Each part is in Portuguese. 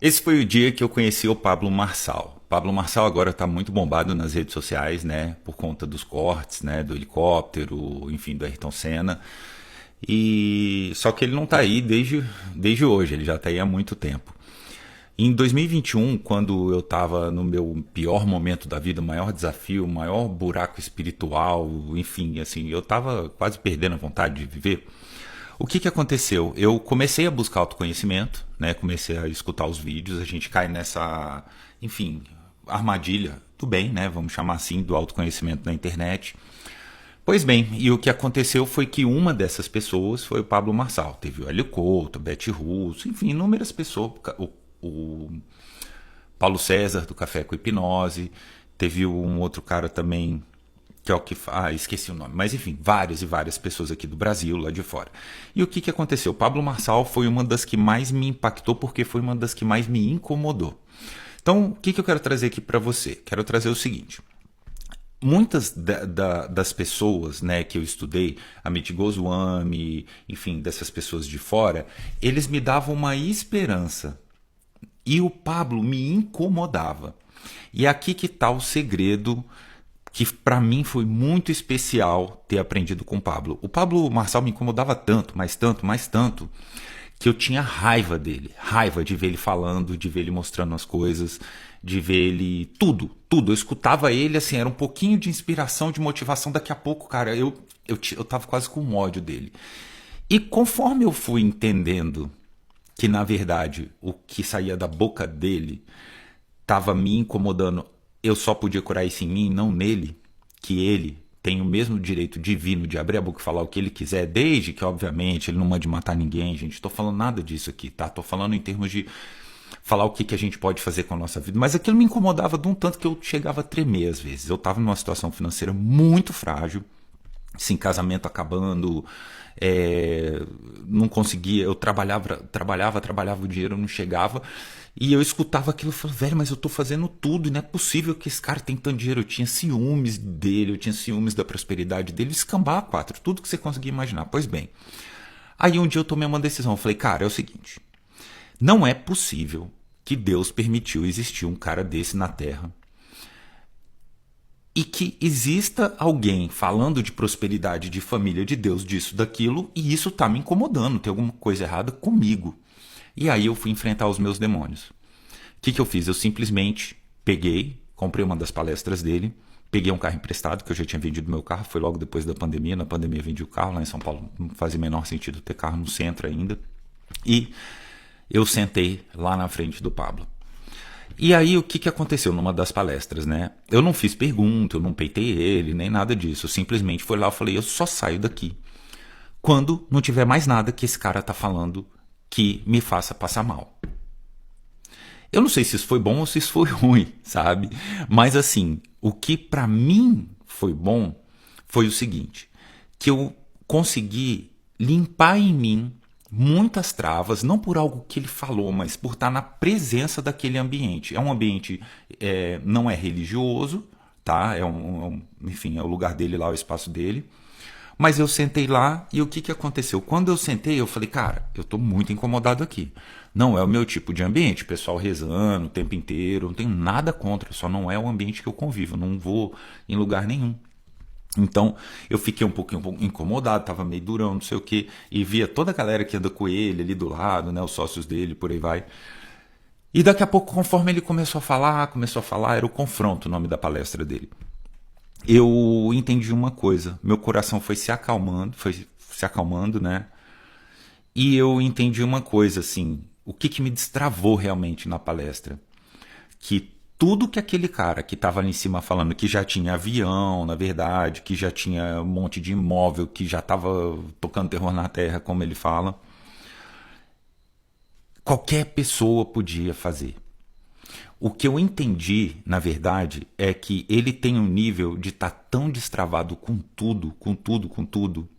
Esse foi o dia que eu conheci o Pablo Marçal. Pablo Marçal agora está muito bombado nas redes sociais, né? Por conta dos cortes, né? Do helicóptero, enfim, do Ayrton Senna. E só que ele não está aí desde hoje, ele já está aí há muito tempo. Em 2021, quando eu estava no meu pior momento da vida, o maior desafio, o maior buraco espiritual, enfim, assim, eu estava quase perdendo a vontade de viver. O que aconteceu? Eu comecei a buscar autoconhecimento, né? Comecei a escutar os vídeos, a gente cai nessa, enfim, armadilha do bem, né? Vamos chamar assim, do autoconhecimento na internet. Pois bem, e o que aconteceu foi que uma dessas pessoas foi o Pablo Marçal. Teve o Hélio Couto, Bete Russo, enfim, inúmeras pessoas. O Paulo César, do Café com Hipnose. Teve um outro cara também, que é o que. Esqueci o nome. Mas enfim, várias e várias pessoas aqui do Brasil, lá de fora. E o que aconteceu? O Pablo Marçal foi uma das que mais me impactou, porque foi uma das que mais me incomodou. Então, o que eu quero trazer aqui para você? Quero trazer o seguinte. Muitas das pessoas, né, que eu estudei, Amit Goswami, enfim, dessas pessoas de fora, eles me davam uma esperança. E o Pablo me incomodava. E aqui que está o segredo que para mim foi muito especial ter aprendido com o Pablo. O Pablo Marçal me incomodava tanto, mas tanto, mas tanto, que eu tinha raiva dele. Raiva de ver ele falando, de ver ele mostrando as coisas, de ver ele... Tudo, tudo. Eu escutava ele, assim, era um pouquinho de inspiração, de motivação. Daqui a pouco, cara, eu tava quase com ódio dele. E conforme eu fui entendendo que, na verdade, o que saía da boca dele estava me incomodando, eu só podia curar isso em mim, não nele, que ele tem o mesmo direito divino de abrir a boca e falar o que ele quiser, desde que, obviamente, ele não mande matar ninguém, gente. Estou falando nada disso aqui, tá? Estou falando em termos de falar o que a gente pode fazer com a nossa vida. Mas aquilo me incomodava de um tanto que eu chegava a tremer às vezes. Eu estava numa situação financeira muito frágil, assim, casamento acabando, não conseguia, eu trabalhava, o dinheiro não chegava, e eu escutava aquilo e falava, velho, mas eu tô fazendo tudo, e não é possível que esse cara tenha tanto dinheiro. Eu tinha ciúmes dele, eu tinha ciúmes da prosperidade dele, escambar a quatro, tudo que você conseguia imaginar. Pois bem, aí um dia eu tomei uma decisão, eu falei, cara, é o seguinte, não é possível que Deus permitiu existir um cara desse na Terra, e que exista alguém falando de prosperidade, de família, de Deus, disso, daquilo, e isso tá me incomodando, tem alguma coisa errada comigo. E aí eu fui enfrentar os meus demônios. O que eu fiz? Eu simplesmente peguei, comprei uma das palestras dele, peguei um carro emprestado, que eu já tinha vendido meu carro, foi logo depois da pandemia, na pandemia eu vendi o carro, lá em São Paulo não fazia o menor sentido ter carro no centro ainda, e eu sentei lá na frente do Pablo. E aí o que aconteceu numa das palestras, né? Eu não fiz pergunta, eu não peitei ele, nem nada disso. Eu simplesmente fui lá e falei, eu só saio daqui quando não tiver mais nada que esse cara tá falando que me faça passar mal. Eu não sei se isso foi bom ou se isso foi ruim, sabe? Mas assim, o que pra mim foi bom foi o seguinte, que eu consegui limpar em mim muitas travas, não por algo que ele falou, mas por estar na presença daquele ambiente. É um ambiente, não é religioso, tá? Enfim, é o lugar dele lá, o espaço dele. Mas eu sentei lá e o que aconteceu? Quando eu sentei, eu falei, cara, eu tô muito incomodado aqui. Não é o meu tipo de ambiente, pessoal rezando o tempo inteiro, não tenho nada contra, só não é o ambiente que eu convivo, não vou em lugar nenhum. Então eu fiquei um pouco incomodado, tava meio durão, não sei o que, e via toda a galera que anda com ele ali do lado, né, os sócios dele, por aí vai. E daqui a pouco, conforme ele começou a falar, era o Confronto, o nome da palestra dele. Eu entendi uma coisa, meu coração foi se acalmando, né? E eu entendi uma coisa, assim, o que me destravou realmente na palestra, que tudo que aquele cara que estava ali em cima falando que já tinha avião, na verdade, que já tinha um monte de imóvel, que já estava tocando terror na terra, como ele fala, qualquer pessoa podia fazer. O que eu entendi, na verdade, é que ele tem um nível de estar tão destravado com tudo, com tudo, com tudo.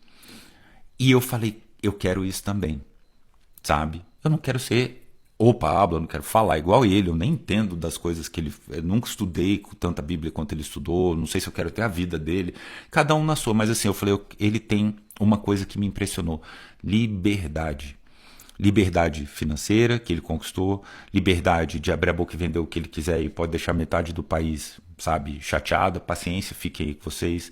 E eu falei, eu quero isso também, sabe? Eu não quero ser o Pablo, eu não quero falar igual ele, eu nem entendo das coisas que ele... Eu nunca estudei com tanta Bíblia quanto ele estudou, não sei se eu quero ter a vida dele, cada um na sua, mas assim, eu falei, ele tem uma coisa que me impressionou, liberdade. Liberdade financeira, que ele conquistou, liberdade de abrir a boca e vender o que ele quiser e pode deixar metade do país, sabe, chateada, paciência, fiquem aí com vocês.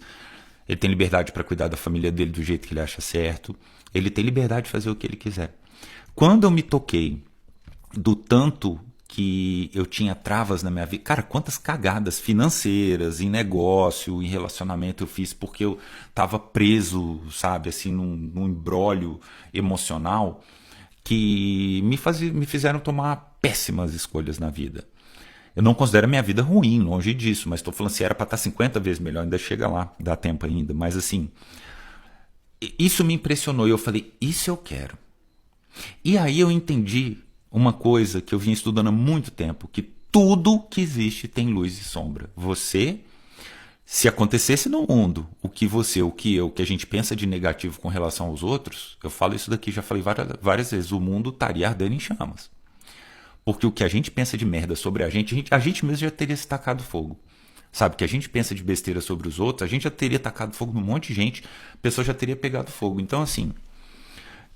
Ele tem liberdade para cuidar da família dele do jeito que ele acha certo. Ele tem liberdade de fazer o que ele quiser. Quando eu me toquei do tanto que eu tinha travas na minha vida, cara, quantas cagadas financeiras, em negócio, em relacionamento eu fiz porque eu tava preso, sabe, assim, num imbróglio emocional que me fizeram tomar péssimas escolhas na vida. Eu não considero a minha vida ruim, longe disso, mas estou falando se era para estar 50 vezes melhor, ainda chega lá, dá tempo ainda. Mas assim, isso me impressionou e eu falei, isso eu quero. E aí eu entendi uma coisa que eu vinha estudando há muito tempo, que tudo que existe tem luz e sombra. Você, se acontecesse no mundo o que você, o que eu, o que a gente pensa de negativo com relação aos outros, eu falo isso daqui, já falei várias vezes, o mundo estaria ardendo em chamas. Porque o que a gente pensa de merda sobre a gente mesmo já teria se tacado fogo. Sabe, o que a gente pensa de besteira sobre os outros, a gente já teria tacado fogo num monte de gente, a pessoa já teria pegado fogo. Então, assim, o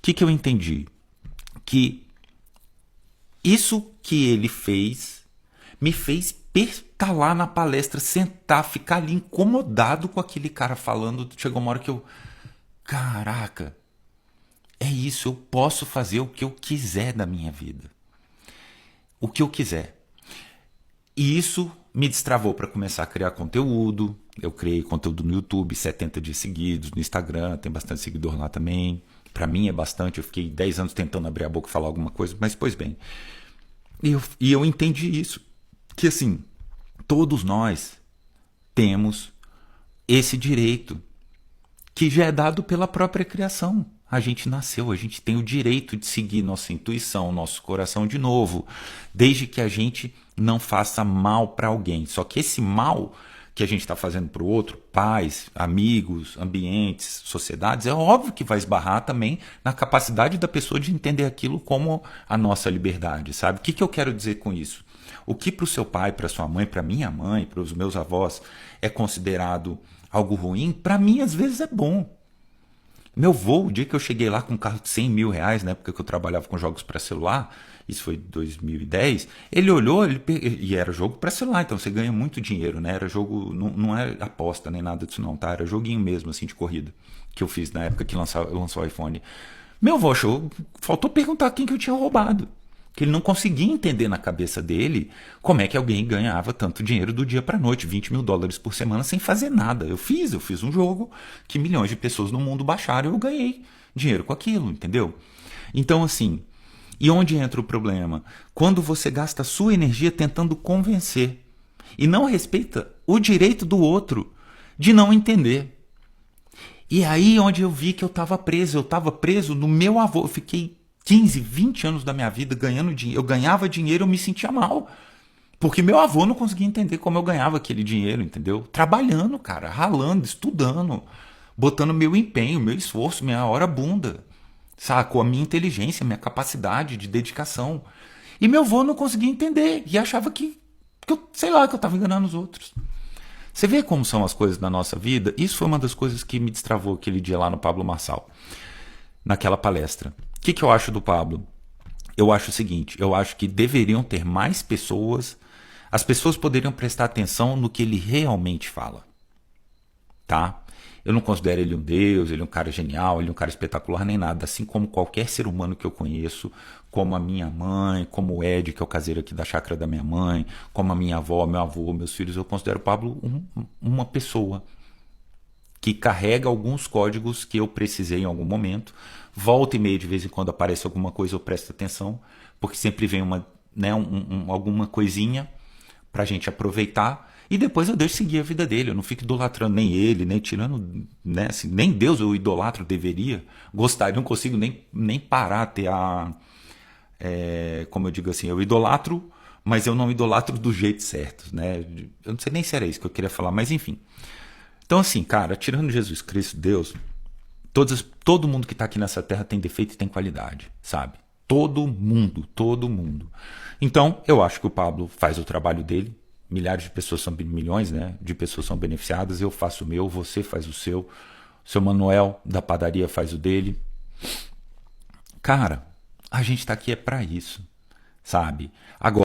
que eu entendi? Que isso que ele fez me fez estar lá na palestra, sentar, ficar ali incomodado com aquele cara falando. Chegou uma hora que eu, caraca, é isso, eu posso fazer o que eu quiser da minha vida. O que eu quiser. E isso me destravou para começar a criar conteúdo. Eu criei conteúdo no YouTube, 70 dias seguidos, no Instagram, tem bastante seguidor lá também. Para mim é bastante, eu fiquei 10 anos tentando abrir a boca e falar alguma coisa, mas pois bem. E eu entendi isso, que assim, todos nós temos esse direito, que já é dado pela própria criação. A gente nasceu, a gente tem o direito de seguir nossa intuição, nosso coração de novo, desde que a gente não faça mal para alguém. Só que esse mal que a gente está fazendo para o outro, pais, amigos, ambientes, sociedades, é óbvio que vai esbarrar também na capacidade da pessoa de entender aquilo como a nossa liberdade, sabe? O que eu quero dizer com isso? O que para o seu pai, para sua mãe, para minha mãe, para os meus avós é considerado algo ruim, para mim às vezes é bom. Meu avô, o dia que eu cheguei lá com um carro de 100 mil reais, na época que eu trabalhava com jogos para celular, isso foi em 2010, ele olhou, e era jogo para celular, então você ganha muito dinheiro, né? Era jogo, não é aposta nem nada disso não, tá? Era joguinho mesmo, assim, de corrida, que eu fiz na época que lançou o iPhone. Meu avô achou, faltou perguntar quem que eu tinha roubado. Que ele não conseguia entender na cabeça dele como é que alguém ganhava tanto dinheiro do dia para noite, 20 mil dólares por semana, sem fazer nada. Eu fiz um jogo que milhões de pessoas no mundo baixaram e eu ganhei dinheiro com aquilo, entendeu? Então, assim, e onde entra o problema? Quando você gasta a sua energia tentando convencer e não respeita o direito do outro de não entender. E aí onde eu vi que eu estava preso no meu avô, eu fiquei 15, 20 anos da minha vida ganhando dinheiro. Eu ganhava dinheiro e eu me sentia mal. Porque meu avô não conseguia entender como eu ganhava aquele dinheiro, entendeu? Trabalhando, cara, ralando, estudando, botando meu empenho, meu esforço, minha hora bunda, sacou? A minha inteligência, minha capacidade de dedicação. E meu avô não conseguia entender e achava que eu, sei lá, que eu estava enganando os outros. Você vê como são as coisas na nossa vida? Isso foi uma das coisas que me destravou aquele dia lá no Pablo Marçal, naquela palestra. O que eu acho do Pablo? Eu acho o seguinte, eu acho que deveriam ter mais pessoas, as pessoas poderiam prestar atenção no que ele realmente fala, tá? Eu não considero ele um deus, ele é um cara genial, ele é um cara espetacular, nem nada, assim como qualquer ser humano que eu conheço, como a minha mãe, como o Ed, que é o caseiro aqui da chácara da minha mãe, como a minha avó, meu avô, meus filhos, eu considero o Pablo uma pessoa que carrega alguns códigos que eu precisei em algum momento. Volta e meia, de vez em quando aparece alguma coisa, eu presto atenção, porque sempre vem alguma coisinha pra gente aproveitar, e depois eu deixo seguir a vida dele. Eu não fico idolatrando nem ele, nem tirando, né, assim, nem Deus eu idolatro, deveria. Gostaria, não consigo nem parar ter como eu digo assim, eu idolatro, mas eu não idolatro do jeito certo, né? Eu não sei nem se era isso que eu queria falar, mas enfim. Então assim, cara, tirando Jesus Cristo, Deus, todo mundo que está aqui nessa terra tem defeito e tem qualidade, sabe? Todo mundo, todo mundo. Então, eu acho que o Pablo faz o trabalho dele, milhares de pessoas são, milhões, né, de pessoas são beneficiadas, eu faço o meu, você faz o seu Manuel da padaria faz o dele. Cara, A gente tá aqui é pra isso, sabe?